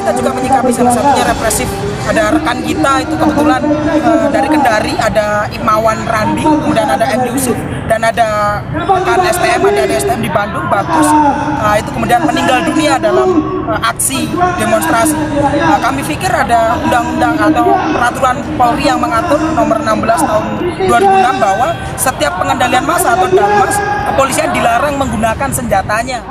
kita juga menyikapi salah satunya represif. Ada rekan kita itu kebetulan dari Kendari, ada Imawan Randi, kemudian ada M. Yusuf, dan ada rekan STM, ada STM di Bandung, Bagus. Itu kemudian meninggal dunia dalam aksi demonstrasi. Kami pikir ada undang-undang atau peraturan Polri yang mengatur nomor 16 tahun 2006 bahwa setiap pengendalian massa atau dalmas, kepolisian dilarang menggunakan senjatanya.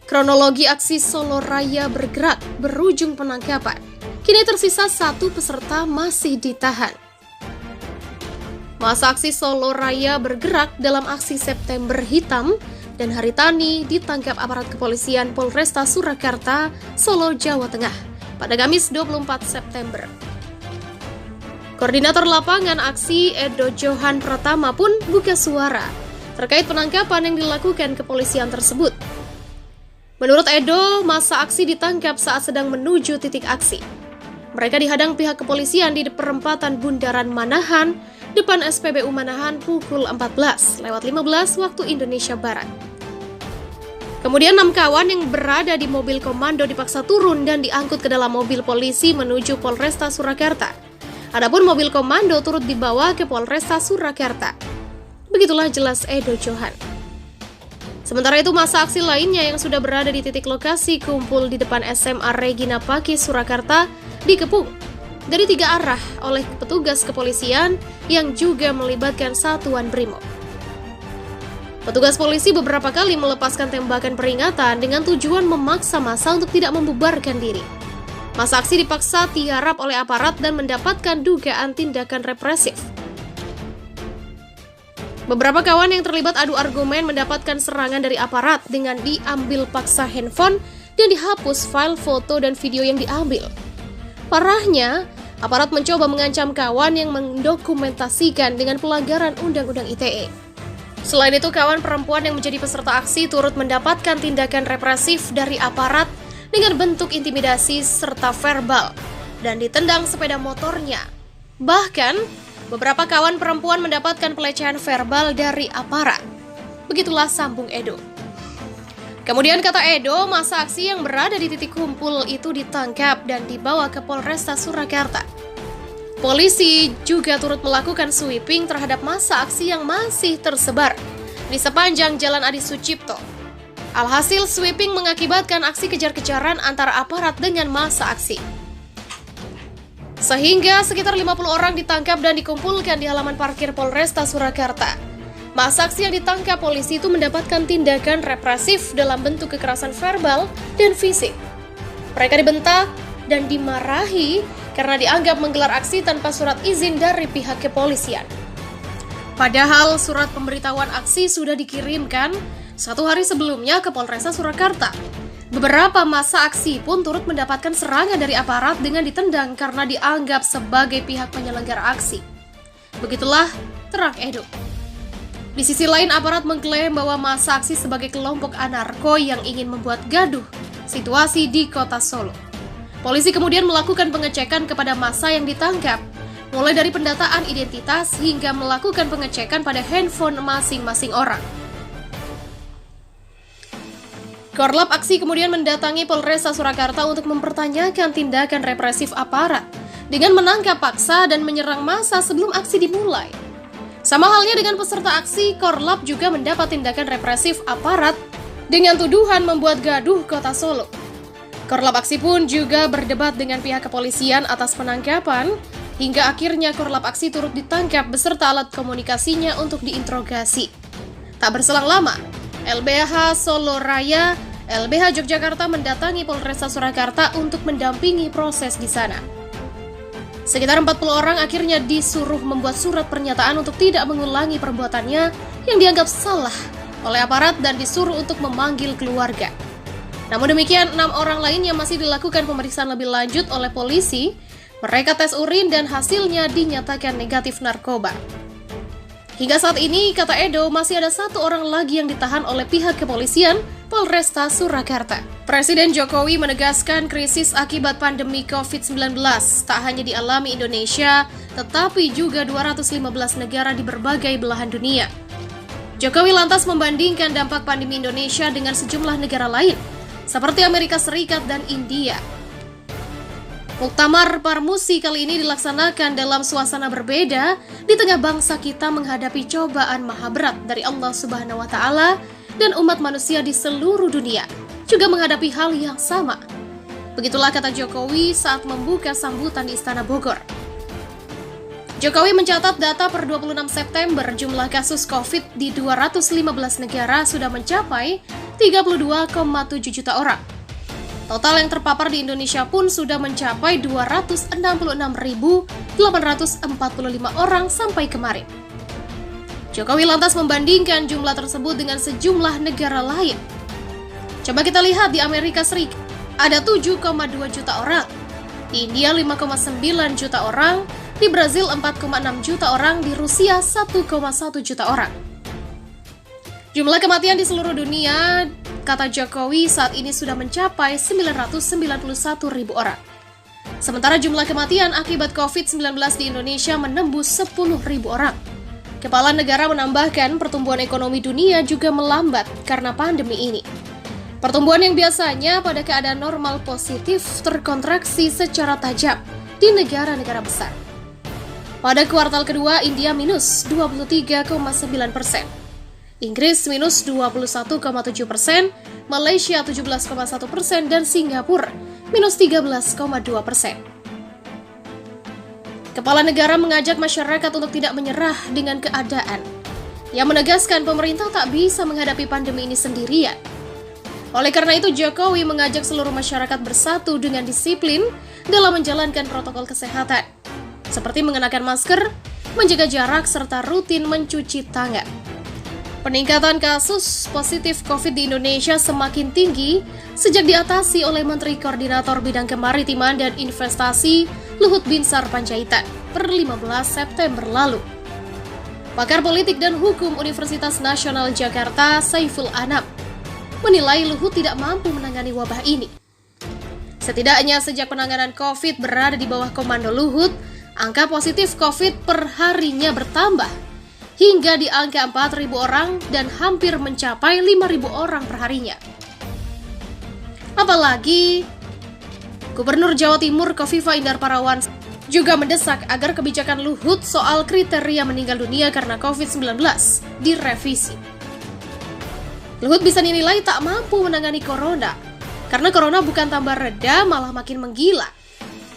Kronologi aksi Solo Raya bergerak berujung penangkapan. Kini tersisa 1 peserta masih ditahan. Masa aksi Solo Raya bergerak dalam aksi September Hitam dan Hari Tani ditangkap aparat kepolisian Polresta Surakarta, Solo, Jawa Tengah pada Kamis 24 September. Koordinator lapangan aksi Edo Johan Pratama pun buka suara terkait penangkapan yang dilakukan kepolisian tersebut. Menurut Edo, masa aksi ditangkap saat sedang menuju titik aksi. Mereka dihadang pihak kepolisian di perempatan Bundaran Manahan, depan SPBU Manahan pukul 14:15 waktu Indonesia Barat. Kemudian 6 kawan yang berada di mobil komando dipaksa turun dan diangkut ke dalam mobil polisi menuju Polresta Surakarta. Adapun mobil komando turut dibawa ke Polresta Surakarta. Begitulah jelas Edo Johan. Sementara itu, masa aksi lainnya yang sudah berada di titik lokasi kumpul di depan SMA Regina Pacis Surakarta dikepung dari 3 arah oleh petugas kepolisian yang juga melibatkan satuan BRIMOB. Petugas polisi beberapa kali melepaskan tembakan peringatan dengan tujuan memaksa massa untuk tidak membubarkan diri. Masa aksi dipaksa tiarap oleh aparat dan mendapatkan dugaan tindakan represif. Beberapa kawan yang terlibat adu argumen mendapatkan serangan dari aparat dengan diambil paksa handphone dan dihapus file foto dan video yang diambil. Parahnya, aparat mencoba mengancam kawan yang mendokumentasikan dengan pelanggaran Undang-Undang ITE. Selain itu, kawan perempuan yang menjadi peserta aksi turut mendapatkan tindakan represif dari aparat dengan bentuk intimidasi serta verbal dan ditendang sepeda motornya. Bahkan, beberapa kawan perempuan mendapatkan pelecehan verbal dari aparat. Begitulah sambung Edo. Kemudian kata Edo, masa aksi yang berada di titik kumpul itu ditangkap dan dibawa ke Polresta Surakarta. Polisi juga turut melakukan sweeping terhadap masa aksi yang masih tersebar di sepanjang Jalan Adi Sucipto. Alhasil, sweeping mengakibatkan aksi kejar-kejaran antara aparat dengan masa aksi. Sehingga sekitar 50 orang ditangkap dan dikumpulkan di halaman parkir Polresta Surakarta. Masa aksi yang ditangkap polisi itu mendapatkan tindakan represif dalam bentuk kekerasan verbal dan fisik. Mereka dibentak dan dimarahi karena dianggap menggelar aksi tanpa surat izin dari pihak kepolisian. Padahal surat pemberitahuan aksi sudah dikirimkan 1 hari sebelumnya ke Polresta Surakarta. Beberapa masa aksi pun turut mendapatkan serangan dari aparat dengan ditendang karena dianggap sebagai pihak penyelenggara aksi. Begitulah terang Edo. Di sisi lain, aparat mengklaim bahwa masa aksi sebagai kelompok anarko yang ingin membuat gaduh situasi di kota Solo. Polisi kemudian melakukan pengecekan kepada massa yang ditangkap, mulai dari pendataan identitas hingga melakukan pengecekan pada handphone masing-masing orang. Korlap aksi kemudian mendatangi Polresta Surakarta untuk mempertanyakan tindakan represif aparat dengan menangkap paksa dan menyerang massa sebelum aksi dimulai. Sama halnya dengan peserta aksi, Korlap juga mendapat tindakan represif aparat dengan tuduhan membuat gaduh kota Solo. Korlap aksi pun juga berdebat dengan pihak kepolisian atas penangkapan, hingga akhirnya Korlap aksi turut ditangkap beserta alat komunikasinya untuk diinterogasi. Tak berselang lama, LBH Solo Raya, LBH Yogyakarta mendatangi Polresta Surakarta untuk mendampingi proses di sana. Sekitar 40 orang akhirnya disuruh membuat surat pernyataan untuk tidak mengulangi perbuatannya yang dianggap salah oleh aparat dan disuruh untuk memanggil keluarga. Namun demikian, 6 orang lainnya masih dilakukan pemeriksaan lebih lanjut oleh polisi. Mereka tes urin dan hasilnya dinyatakan negatif narkoba. Hingga saat ini, kata Edo, masih ada 1 orang lagi yang ditahan oleh pihak kepolisian Polresta Surakarta. Presiden Jokowi menegaskan krisis akibat pandemi COVID-19 tak hanya dialami Indonesia, tetapi juga 215 negara di berbagai belahan dunia. Jokowi lantas membandingkan dampak pandemi Indonesia dengan sejumlah negara lain, seperti Amerika Serikat dan India. Muktamar Parmusi kali ini dilaksanakan dalam suasana berbeda di tengah bangsa kita menghadapi cobaan maha berat dari Allah Subhanahu wa Ta'ala dan umat manusia di seluruh dunia juga menghadapi hal yang sama. Begitulah kata Jokowi saat membuka sambutan di Istana Bogor. Jokowi mencatat data per 26 September jumlah kasus COVID di 215 negara sudah mencapai 32,7 juta orang. Total yang terpapar di Indonesia pun sudah mencapai 266.845 orang sampai kemarin. Jokowi lantas membandingkan jumlah tersebut dengan sejumlah negara lain. Coba kita lihat di Amerika Serikat, ada 7,2 juta orang, di India 5,9 juta orang, di Brazil 4,6 juta orang, di Rusia 1,1 juta orang. Jumlah kematian di seluruh dunia, kata Jokowi, saat ini sudah mencapai 991.000 orang. Sementara jumlah kematian akibat COVID-19 di Indonesia menembus 10.000 orang. Kepala negara menambahkan pertumbuhan ekonomi dunia juga melambat karena pandemi ini. Pertumbuhan yang biasanya pada keadaan normal positif terkontraksi secara tajam di negara-negara besar. Pada kuartal kedua, India minus 23,9%. Inggris minus 21,7%, Malaysia 17,1%, dan Singapura minus 13,2%. Kepala negara mengajak masyarakat untuk tidak menyerah dengan keadaan. Ia menegaskan pemerintah tak bisa menghadapi pandemi ini sendirian. Oleh karena itu, Jokowi mengajak seluruh masyarakat bersatu dengan disiplin dalam menjalankan protokol kesehatan, seperti mengenakan masker, menjaga jarak, serta rutin mencuci tangan. Peningkatan kasus positif COVID di Indonesia semakin tinggi sejak diatasi oleh Menteri Koordinator Bidang Kemaritiman dan Investasi Luhut Binsar Panjaitan per 15 September lalu. Pakar Politik dan Hukum Universitas Nasional Jakarta, Saiful Anam, menilai Luhut tidak mampu menangani wabah ini. Setidaknya sejak penanganan COVID berada di bawah komando Luhut, angka positif COVID per harinya bertambah hingga di angka 4.000 orang dan hampir mencapai 5.000 orang perharinya. Apalagi, Gubernur Jawa Timur Kofifa Indar Parawansa juga mendesak agar kebijakan Luhut soal kriteria meninggal dunia karena COVID-19 direvisi. Luhut bisa dinilai tak mampu menangani corona, karena corona bukan tambah reda, malah makin menggila.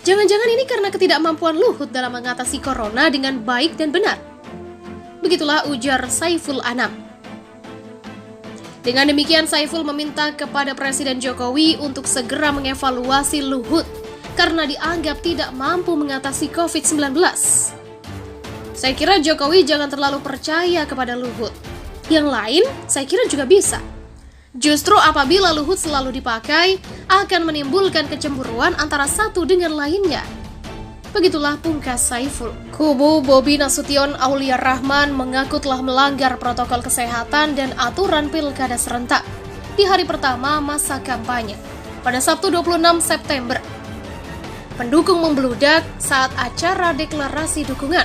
Jangan-jangan ini karena ketidakmampuan Luhut dalam mengatasi corona dengan baik dan benar. Begitulah ujar Saiful Anam. Dengan demikian, Saiful meminta kepada Presiden Jokowi untuk segera mengevaluasi Luhut karena dianggap tidak mampu mengatasi COVID-19. Saya kira Jokowi jangan terlalu percaya kepada Luhut. Yang lain, saya kira juga bisa. Justru apabila Luhut selalu dipakai, akan menimbulkan kecemburuan antara satu dengan lainnya. Begitulah pungkas Saiful. Kubu Bobi Nasution Aulia Rahman mengaku telah melanggar protokol kesehatan dan aturan pilkada serentak di hari pertama masa kampanye pada Sabtu 26 September. Pendukung membludak saat acara deklarasi dukungan.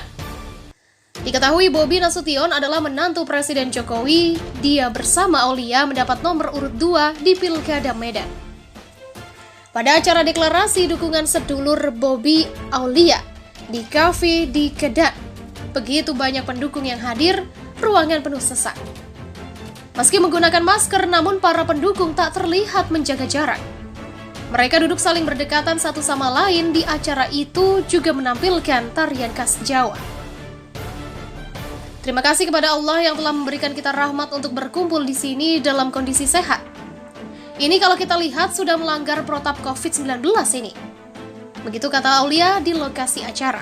Diketahui Bobi Nasution adalah menantu Presiden Jokowi. Dia bersama Aulia mendapat nomor urut 2 di Pilkada Medan. Pada acara deklarasi dukungan sedulur Bobi Aulia di kafe di Kedan, begitu banyak pendukung yang hadir, ruangan penuh sesak. Meski menggunakan masker, namun para pendukung tak terlihat menjaga jarak. Mereka duduk saling berdekatan satu sama lain. Di acara itu juga menampilkan tarian khas Jawa. Terima kasih kepada Allah yang telah memberikan kita rahmat untuk berkumpul di sini dalam kondisi sehat. Ini kalau kita lihat sudah melanggar protap COVID-19 ini. Begitu kata Aulia di lokasi acara.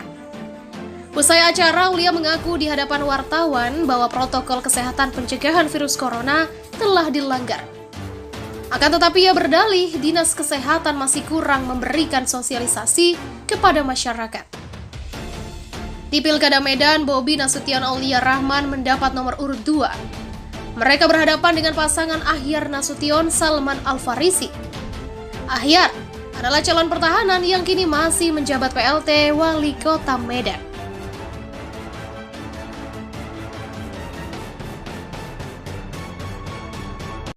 Usai acara, Aulia mengaku di hadapan wartawan bahwa protokol kesehatan pencegahan virus corona telah dilanggar. Akan tetapi ia berdalih Dinas Kesehatan masih kurang memberikan sosialisasi kepada masyarakat. Di Pilkada Medan, Bobi Nasution Aulia Rahman mendapat nomor urut 2. Mereka berhadapan dengan pasangan Ahyar Nasution Salman Al-Farisi. Ahyar adalah calon pertahanan yang kini masih menjabat PLT Wali Kota Medan.